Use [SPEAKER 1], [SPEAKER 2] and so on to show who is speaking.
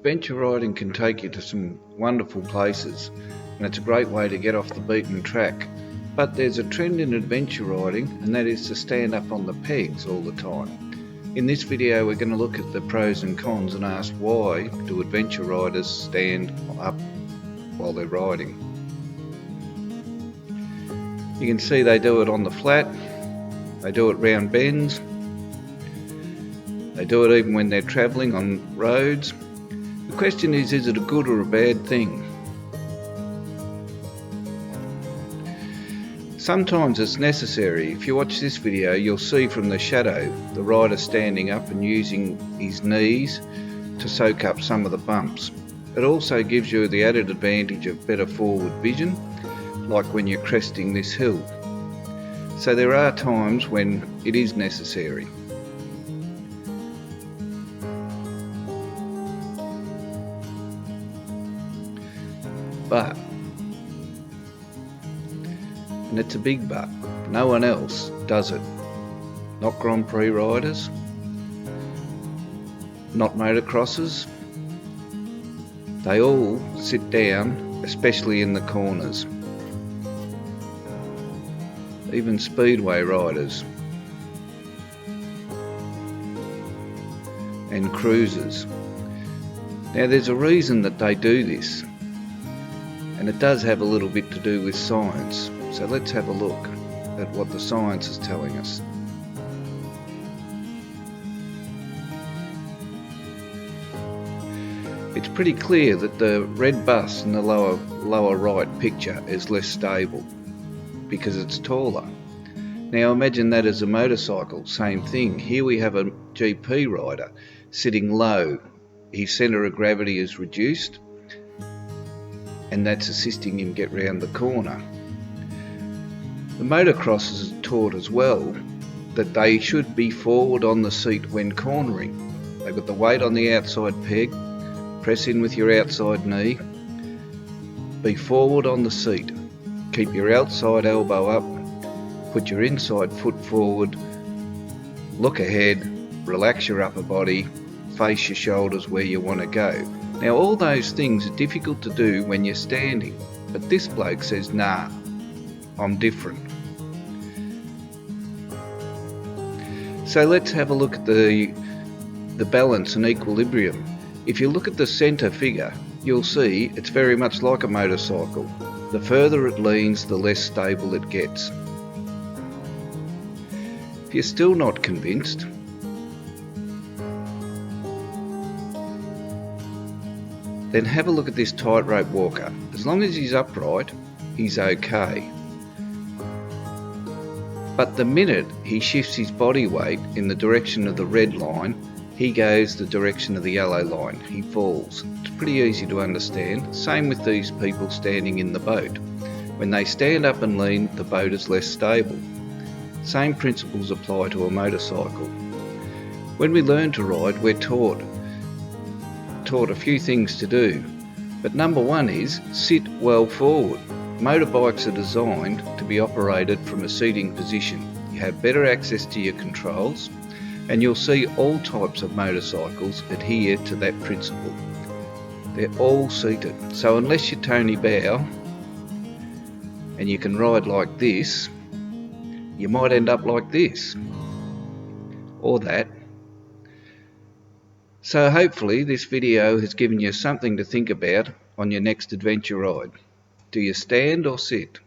[SPEAKER 1] Adventure riding can take you to some wonderful places, and it's a great way to get off the beaten track. But there's a trend in adventure riding, and that is to stand up on the pegs all the time. In this video we're going to look at the pros and cons and ask why do adventure riders stand up while they're riding. You can see they do it on the flat, they do it round bends, they do it even when they're travelling on roads. The question is it a good or a bad thing? Sometimes it's necessary. If you watch this video, you'll see from the shadow the rider standing up and using his knees to soak up some of the bumps. It also gives you the added advantage of better forward vision, like when you're cresting this hill. So there are times when it is necessary. But, and it's a big but, no one else does it. Not Grand Prix riders, not motocrossers. They all sit down, especially in the corners. Even speedway riders and cruisers. Now there's a reason that they do this, and it does have a little bit to do with science. So let's have a look at what the science is telling us. It's pretty clear that the red bus in the lower right picture is less stable because it's taller. Now imagine that as a motorcycle, same thing. Here we have a GP rider sitting low. His centre of gravity is reduced, and that's assisting him get round the corner. The motocrossers are taught as well that they should be forward on the seat when cornering. They've got the weight on the outside peg, press in with your outside knee, be forward on the seat, keep your outside elbow up, put your inside foot forward, look ahead, relax your upper body, face your shoulders where you want to go. Now all those things are difficult to do when you're standing, but this bloke says, nah, I'm different. So let's have a look at the balance and equilibrium. If you look at the centre figure, you'll see it's very much like a motorcycle. The further it leans, the less stable it gets. If you're still not convinced, then have a look at this tightrope walker. As long as he's upright, he's okay. But the minute he shifts his body weight in the direction of the red line, he goes the direction of the yellow line. He falls. It's pretty easy to understand. Same with these people standing in the boat. When they stand up and lean, the boat is less stable. Same principles apply to a motorcycle. When we learn to ride, we're taught a few things to do, but number one is sit well forward. Motorbikes are designed to be operated from a seating position. You have better access to your controls, and you'll see all types of motorcycles adhere to that principle. They're all seated, so unless you're Tony Bow and you can ride like this, you might end up like this or that. So hopefully this video has given you something to think about on your next adventure ride. Do you stand or sit?